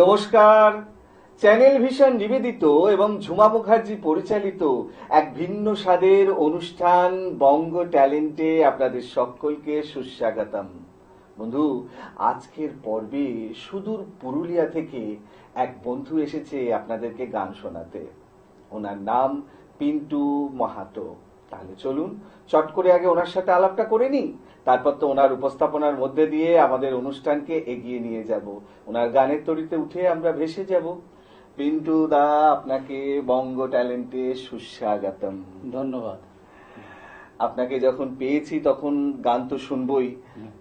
নমস্কার। Channel vision নিবেদিত এবং ঝুমা মুখার্জি পরিচালিত এক ভিন্ন স্বাদের অনুষ্ঠান বঙ্গ ট্যালেন্টে আপনাদের সকলকে সুস্বাগতম। বন্ধু, আজকের পর্বে সুদূর পুরুলিয়া থেকে এক বন্ধু এসেছে আপনাদেরকে গান শোনাতে। ওনার নাম পিন্টু মাহাতো। তাহলে চলুন চট করে আগে ওনার সাথে আলাপটা করে নিই, তারপর তো ওনার উপস্থাপনার মধ্যে দিয়ে আমাদের অনুষ্ঠানকে এগিয়ে নিয়ে যাব, ওনার গানের তরিতে উঠে আমরা ভেসে যাব। পিন্টু দা, আপনাকে বঙ্গ ট্যালেন্টে সুস্বাগতম। ধন্যবাদ। আপনাকে যখন পেয়েছি তখন গান তো শুনবই।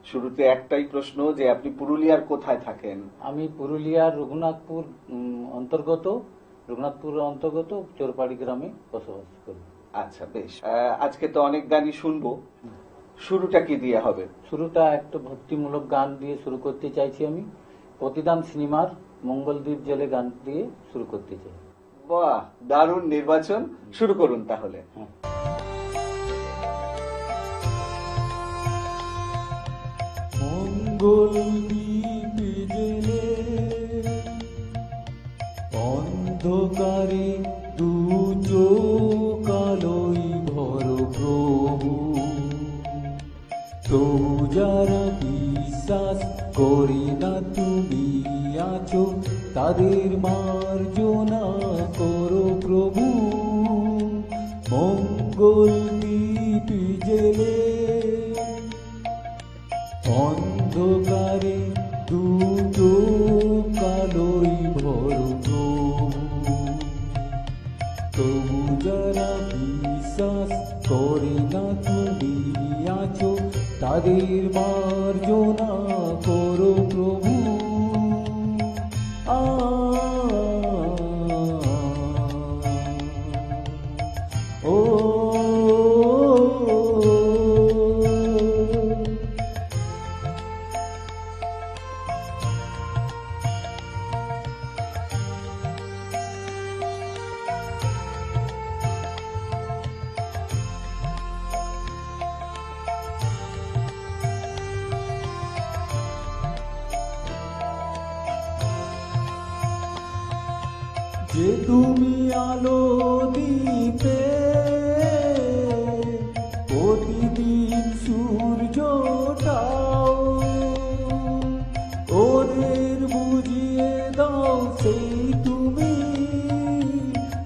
শুরুতে একটাই প্রশ্ন, যে আপনি পুরুলিয়ার কোথায় থাকেন? আমি পুরুলিয়ার রঘুনাথপুর অন্তর্গত চোরপাড়ি গ্রামে বসবাস করি। আচ্ছা, বেশ। আজকে তো অনেক গানই শুনবো, শুরুটা কি দিয়ে হবে? শুরুটা একটা ভক্তিমূলক গান দিয়ে শুরু করতে চাইছি। আমি প্রতিদান সিনেমার মঙ্গলদ্বীপ জেলে গান দিয়ে শুরু করতে চাই। বাহ, দারুণ নির্বাচন। শুরু করুন তাহলে। মঙ্গলদ্বীপ জেলে অন্ধকারে দু চোখ আলোয় ভর প্রভু, তবু যারা বিশ্বাস করি না তুমি আছো, তাদের মার্জনা করো প্রভু। মঙ্গলদ্বীপ জেলে অন্ধকারে দু চোখ আলোয় ভর প্রভু, তবু যারা বিশ্বাস করে না তুমি আছো, তাদের মার্জনা করো প্রভু। ও যে তুমি আলো দিতে প্রতিদিন সূর্যটাও, ওদের বুঝিয়ে দাও সেই তুমি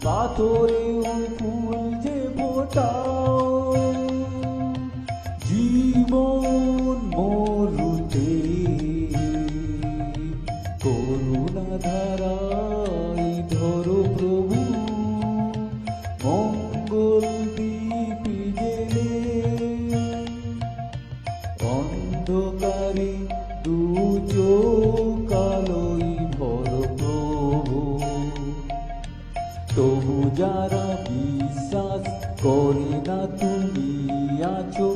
পাথরেও ফুল যে ফোটাও। জীবন মরুতে করুণা ধারায় ধরো প্রভু। মঙ্গলদ্বীপ জেলে অন্ধকারে দু চোখ আলোয় ভর প্রভু, তবু যারা বিশ্বাস করে না তুমি আছো,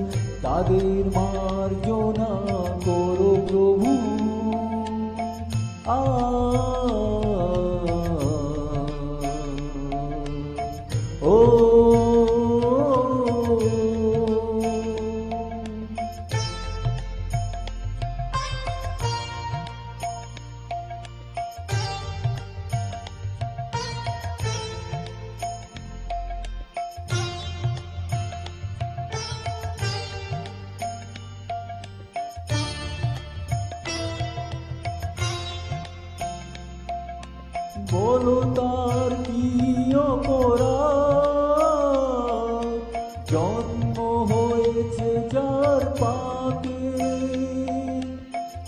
তাদের মার্জনা করো প্রভু। ও বলো তার কি অপরাধ, জন্ম হয়েছে যার পাপে,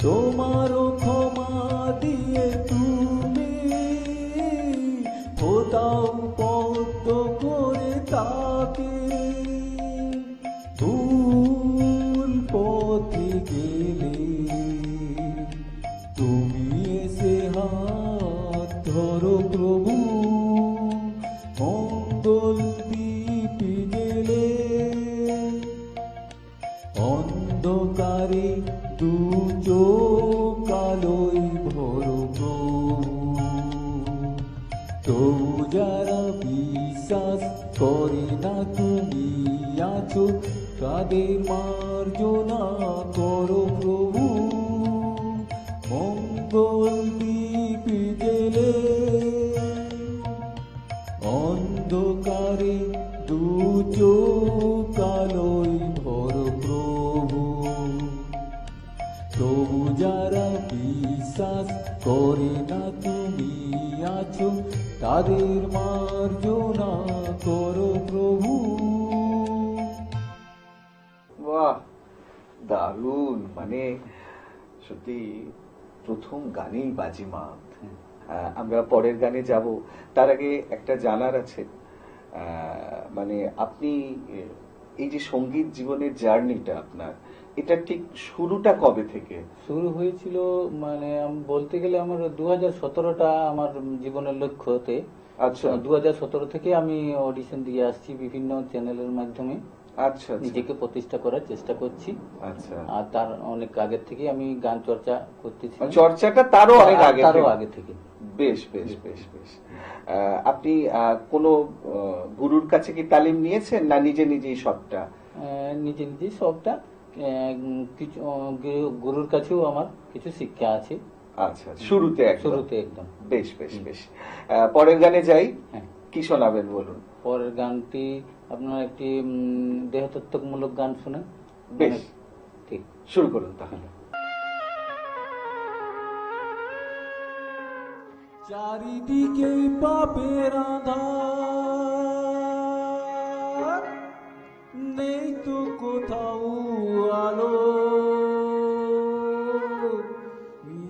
তোমারও ক্ষমা দিয়ে তুমি ফোটাও পদ্ম করে তাকে। ভুল পথে গেলে তুমি এসে হাত ধরো প্রভু। মঙ্গলদ্বীপ জেলে অন্ধকারে দু চোখ আলোয় ভর প্রভু, তবু যারা বিশ্বাস করে না তুমি আছো, তাদের মার্জনা করো প্রভু। মঙ্গলদ্বীপ জেলে অন্ধকারে দু চোখ আলোয় ভর প্রভু, তবু যারা বিশ্বাস করে না তুমি আছো, তাদের মার্জনা করো প্রভু। বাহ, দারুণ। মানে সত্যি প্রথম গানেই বাজিমাত। আমরা পরের গানে যাব, তার আগে একটা জানার আছে। মানে আপনি এই যে সঙ্গীত জীবনের জার্নিটা আপনার, এটা ঠিক শুরুটা কবে থেকে? শুরু হয়েছিল মানে বলতে গেলে আমার 2017টা আমার জীবনের লক্ষ্যতে। আচ্ছা 2017 থেকে আমি অডিশন দিয়ে আসছি বিভিন্ন চ্যানেলের মাধ্যমে, আচ্ছা আচ্ছা নিজেকে প্রতিষ্ঠা করার চেষ্টা করছি। আচ্ছা। আর তার অনেক আগের থেকে আমি গান চর্চা করতেছি, চর্চাটা তারও অনেক আগে তারও থেকে? আগে থেকে। বেশ বেশ বেশ বেশ। আপনি কোনো গুরুর কাছে কি তালিম নিয়েছেন, না নিজে নিজেই সবটা? নিজে নিজেই সবটা। কিছু গুরুর কাছেও আমার কিছু শিক্ষা আছে। আচ্ছা, শুরুতে একদম? শুরুতে একদম। বেশ বেশ বেশ। পরের গানে যাই। হ্যাঁ, কি শোনাবেন বলুন? পরের গানটি আপনার একটি দেহতত্ত্বমূলক গান শুনে। বেশ, ঠিক, শুরু করুন তাহলে। চারিদিকে পাপের আঁধার, নেই তো কোথাও আলো,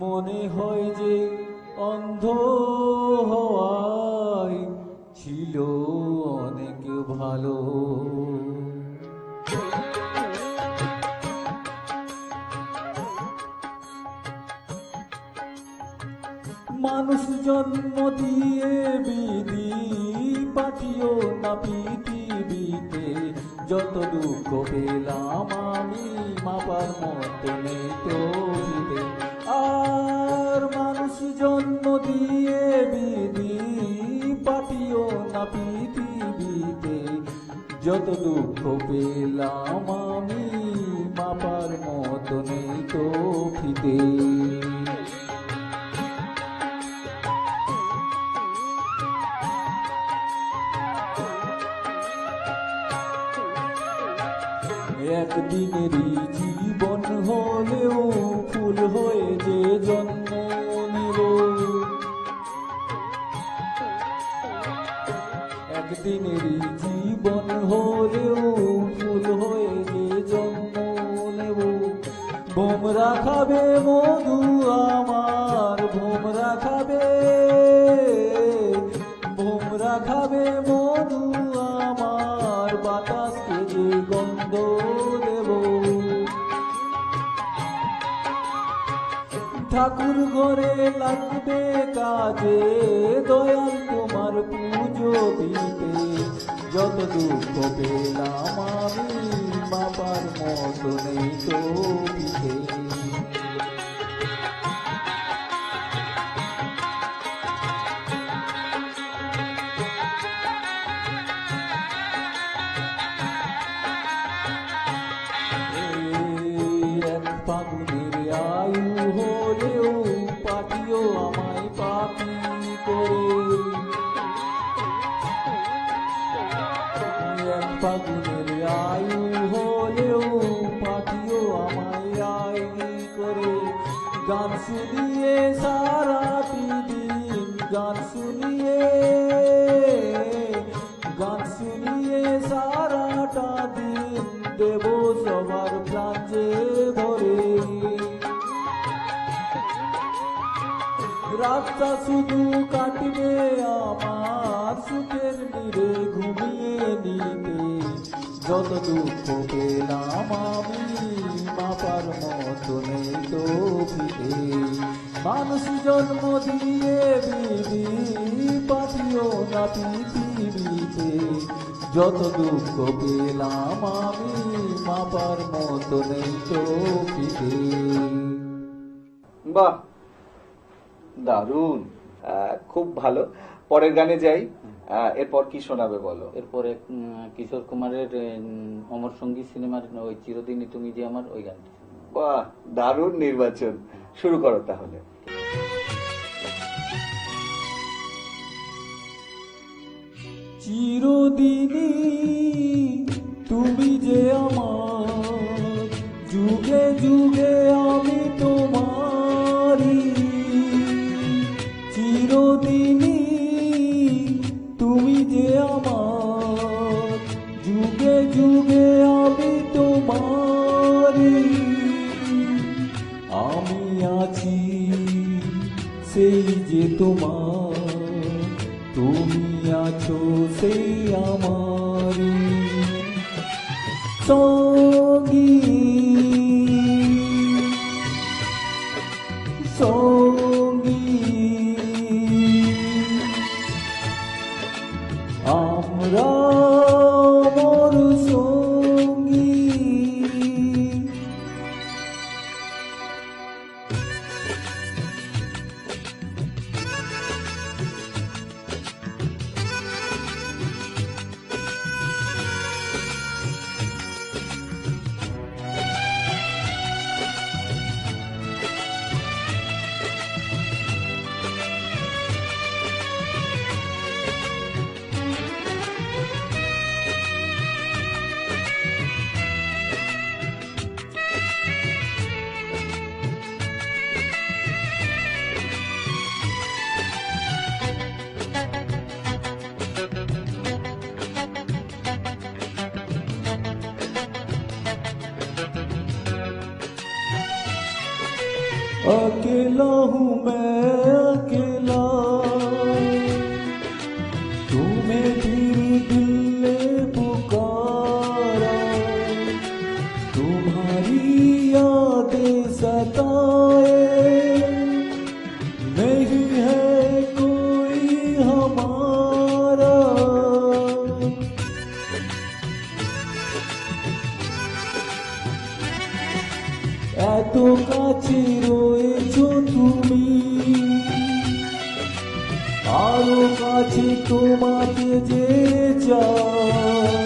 মনে হয় যে অন্ধ হওয়ায় ছিল অনেক ভালো। মানুষ জন্ম দিয়ে বিধি পাঠিও না পৃথিবীতে, যত দুঃখ পেলাম আমি মাপার মতো নেই তো ভিড়ে। আর মানুষ জন্ম দিয়ে বিধি পাঠিও না পৃথিবীতে, যত দুঃখ পেলাম আমি মাপার মতো নেই তো ফিতে। একদিনেরই জীবন হলেও ফুল হয়ে যে জন্ম নিল, একদিনেরই জীবন হলেও ফুল হয়ে যে জন্ম নেব। ভোমরা খাবে মধু আমার, ভোমরা খাবে, ভোমরা খাবে মধু আমার, বাতাসকে যে গন্ধ দেব। ঠাকুর ঘরে লাগবে কাজে, দয়াল তোমার পুজো দিতে, যত দুঃখ পেলাম আমি বাবার মতো নেই তো পিঠে। এক ফাগুনের আয়ু হলেও পাঠিও আমায় পাপি করে, এক ফাগুনের আয়ু হলেও পাঠিও আমায় আইনি করে। গান শুনিয়ে সারাটি দিন, গান শুনিয়ে, গান শুনিয়ে সারাটা দিন দেব সবার প্রাণ যে ভরে। রাতটা শুধু কাটবে আমার সুখের নীড়ে ঘুমিয়ে নিতে, যত দুঃখ পেলাম আমি মাপার মতো নেই তো ফিরে। মানুষ জন্ম দিয়ে বিধি পাঠিও না পৃথিবীতে, যত দুঃখ পেলাম আমি মাপার মতো নেই তো ফিরে। বাহ, দারুণ, খুব ভালো। পরের গানে যাই। এরপর কি শোনাবে বলো? এরপরে কিশোর কুমারের অমর সঙ্গীত সিনেমার ওই চিরদিনই তুমি যে আমার, ওই গানটি। বাহ, দারুণ নির্বাচন। শুরু করো তাহলে। চিরদিনই তুমি যে আমার, যুগে যুগে আমি তোমারি। চিরদিনই তুমি যে আমার, যুগে যুগে আমি তোমারি। আমি আছি সেই যে তোমার, তুমি আছো সেই আমারি। সঙ্গী সঙ্গী আমরা মোর সঙ্গী। अकेला हूँ मैं अकेला, तुम्हें फिर दिल ने पुकारा। तुम्हारी यादें सताए, नहीं है कोई हमारा। এত কাছে রয়েছো তুমি, আরো কাছে তোমাকে যে চাই।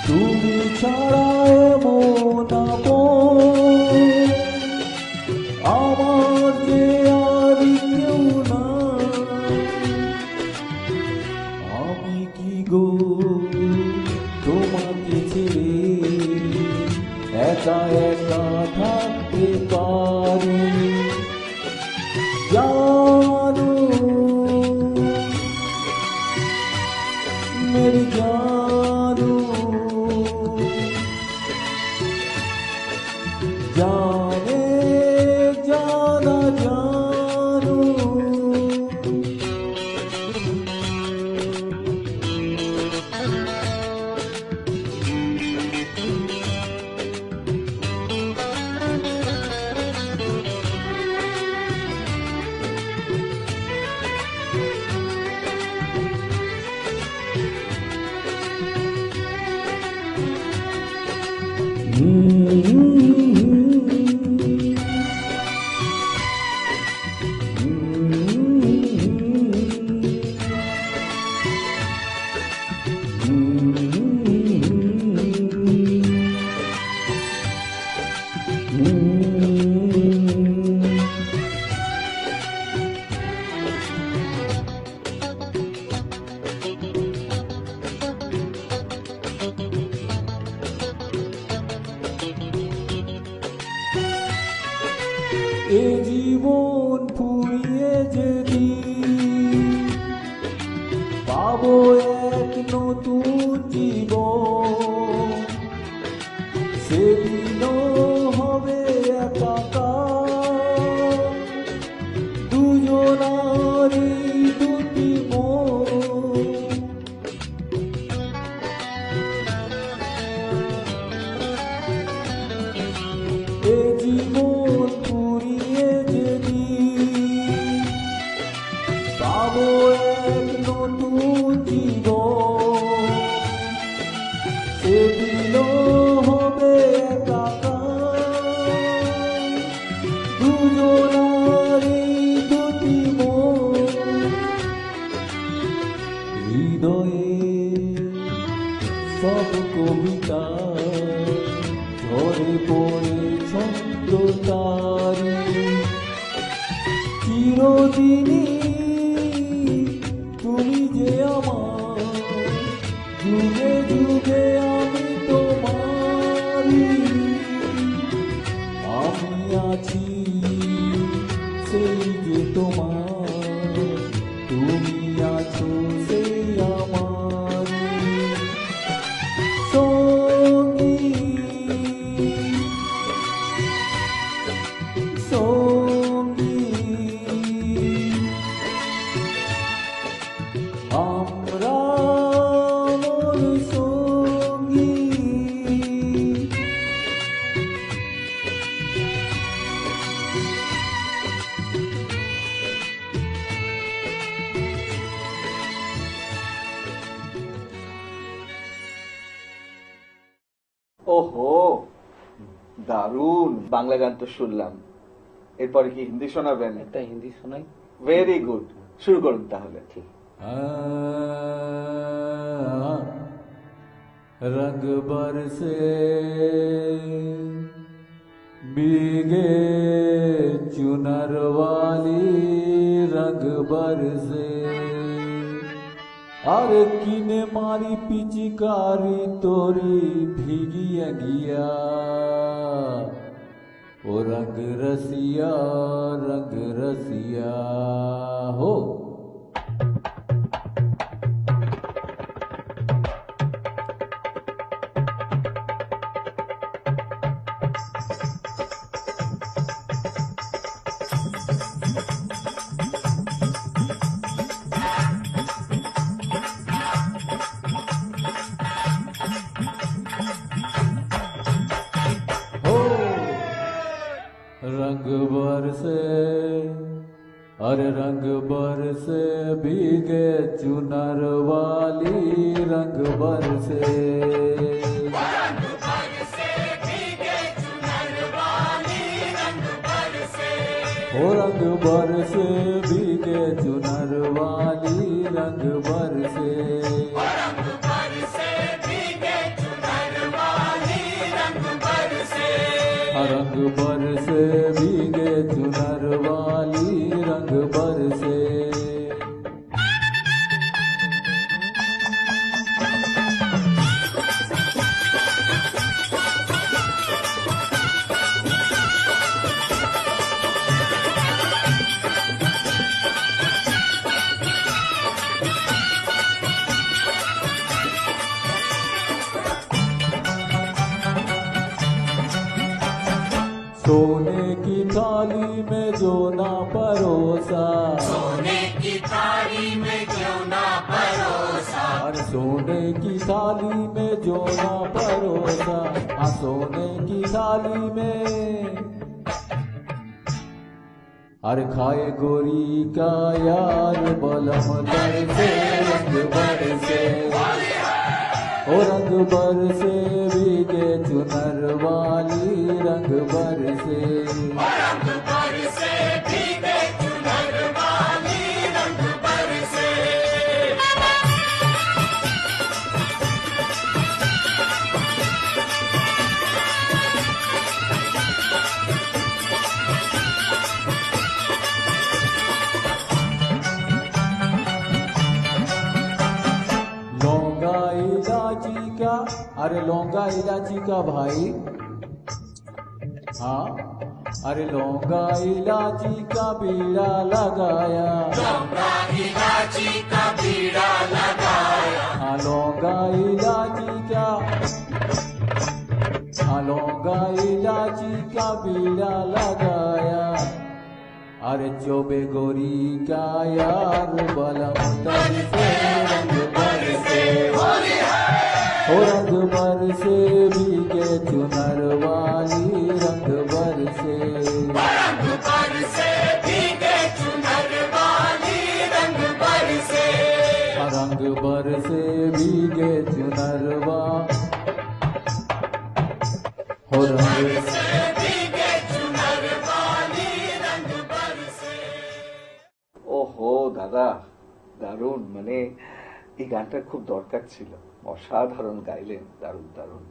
তুমি ছাড়া এমন আপন আমার যে আর কেউ নাই। আমি কি গো তোমাকে ছেড়ে একা একা থাকতে পারি? জানো মেরি জানো, জানে জানা জানো। এ জীবন ফুরিয়ে যেদিন পাবো এক নতুন জীবন, সেদিনও হবে একাকার দুজনারই দুটি মন। এ জীবন ফুরিয়ে যেদিন পাবো এক নতুন জীবন, সেদিনও হবে একাকার দুজনারই দুটি মন। হৃদয়ে সব কবিতা ঝরে পড়ে ছন্দ তারি। চিরদিনই তুমি যে আমার, ওহো, দারুণ। বাংলা গান তো শুনলাম, এরপরে কি হিন্দি শোনাবেন? একটা হিন্দি শোনাই। ভেরি গুড, শুরু করুন তাহলে। ঠিক। रंग बरसे भीगे चुनर वाली, रंग बरसे अरे किने मारी पिचकारी तोरी भीगी अगिया, ओ रंग रसिया हो। रंग बरसे अरे रंग बरसे भीगे चुनर वाली, रंग बरसे ओ रंग बरसे भीगे चुनर वाली, रंग बरसे रंग बरसे भीगे चुनर वाली, रंग बरसे। सोने की थाली में जो ना परोसा, सोने की थाली में क्यों ना परोसा, अरे सोने की थाली में जो ना परोसा, हाँ सोने की थाली में अरे खाए गोरी का यार बलम बरसे, रंग बरसे ओ रंग बरसे भीगे चुनर वाली, रंग बरसे रंग बरसे भीगे चुनर वाली, रंग बरसे। लौंगा इलायची का, अरे लौंगा इलायची का भाई, हाँ अरे लौंगा इलायची का बीड़ा लगाया, लौंगा इलायची का बीड़ा लगाया, हाँ लौंगा इलायची का, हाँ लौंगा इलायची का बीड़ा लगाया, अरे चोबे गोरी का यार बलम तरसे, रंग बरसे ओ रंग बरसे भीगे चुनर वाली, रंग बरसे रंग बरसे भीगे चुनर वाली, रंग बरसे। रंग बरसे भीगे चुनर वाली, हो रंग भीगे चुनर वाली, रंग बरसे। ওহো দাদা, দারুণ। মানে এই গানটা খুব দরকার ছিল, অসাধারণ গাইলেন, দারুণ দারুণ।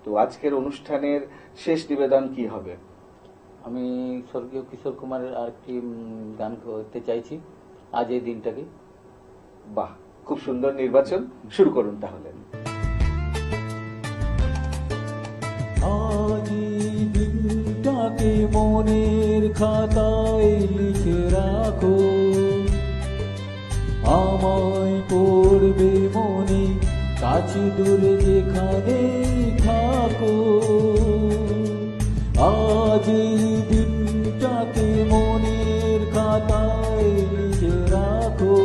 তো আজকের অনুষ্ঠানের শেষ নিবেদন কি হবে? আমি স্বর্গীয় কিশোর কুমারের আরেকটি গান করতে চাইছি, আজ এই দিনটাকে। বাহ, খুব সুন্দর নির্বাচন, শুরু করুন তাহলে। आज এই দিনটাকে মনের খাতায় লিখে রাখো, আমায় পড়বে মনে, কাছে দূরে যেখানে থাকো। আজ এই দিনটাকে মনের খাতায় লিখে রাখো,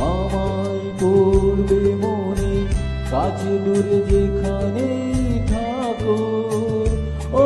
আমায় পড়বে মনে, কাছে দূরে যেখানে থাকো। ও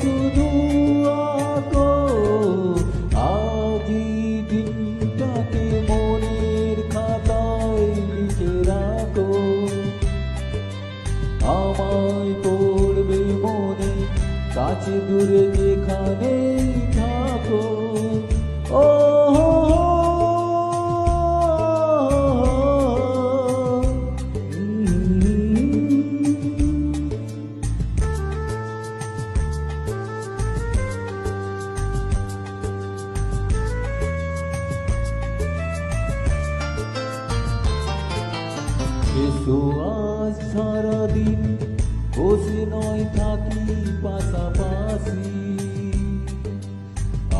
শুধু আঁকো, আজ এই দিনটাকে মনের খাতায় লিখে রাখো। আমায় পড়বে মনে, কাছে দূরে যেখানেই থাকো। ও এসো আজ সারাদিন বসে নয় থাকি পাশাপাশি,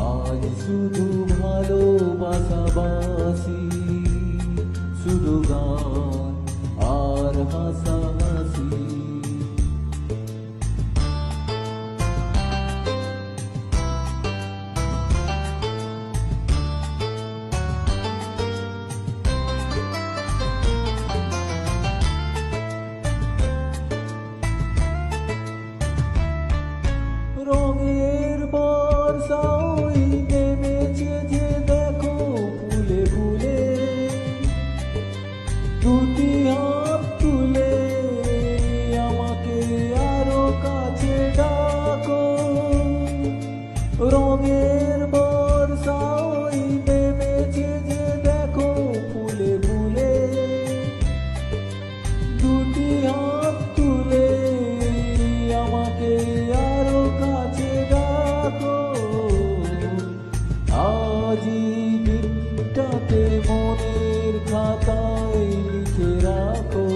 আজ শুধু ভালোবাসাবাসি, শুধু গান আর হাসাহাসি। রঙের বর্ষা ওই নেমেছে যে দেখো ফুলে ফুলে, দুটি হাত তুলে আমাকে আরো কাছে ডাকো। রঙের বর্ষা ওই নেমেছে যে দেখো ফুলে ফুলে, দুটি হাত তুলে আমাকে আরো কাছে ডাকো। আজ এই দিনটাকে মনের খাতায় লিখে রাখো।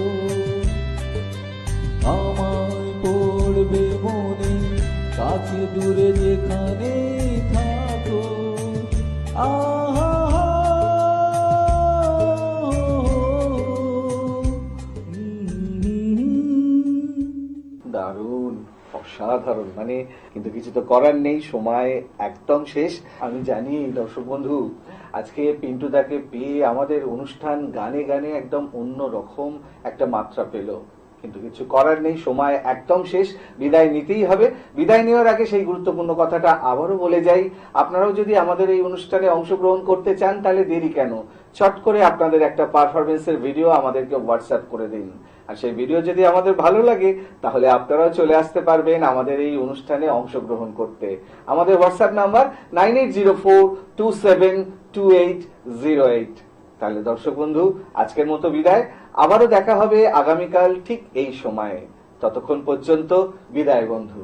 আমায় পড়বে মনে, কাছে দূরে যেখানে থাকো। আহা দারুণ, অসাধারণ। মানে কিন্তু কিছু তো করার নেই, সময় একদম শেষ। আমি জানি দর্শক বন্ধু আজকে পিন্টুদাকে পেয়ে আমাদের অনুষ্ঠান গানে গানে একদম অন্য রকম একটা মাত্রা পেল, কিন্তু কিছু করার নেই, সময় একদম শেষ। বিদায় নিতেই হবে। বিদায় নেওয়ার আগে সেই গুরুত্বপূর্ণ কথাটা আবারও বলে যাই, আপনারাও যদি আমাদের এই অনুষ্ঠানে অংশগ্রহণ করতে চান তাহলে দেরি কেন, চট করে আপনাদের একটা পারফরমেন্সের ভিডিও আমাদেরকে হোয়াটসঅ্যাপ করে দিন। আর সেই ভিডিও যদি আমাদের ভালো লাগে তাহলে আপনারাও চলে আসতে পারবেন আমাদের এই অনুষ্ঠানে অংশগ্রহণ করতে। আমাদের হোয়াটসঅ্যাপ নাম্বার 9804272808। তাহলে দর্শক বন্ধু আজকের মতো বিদায়, আবারও দেখা হবে আগামীকাল ঠিক এই সময়ে। ততক্ষণ পর্যন্ত বিদায় বন্ধু।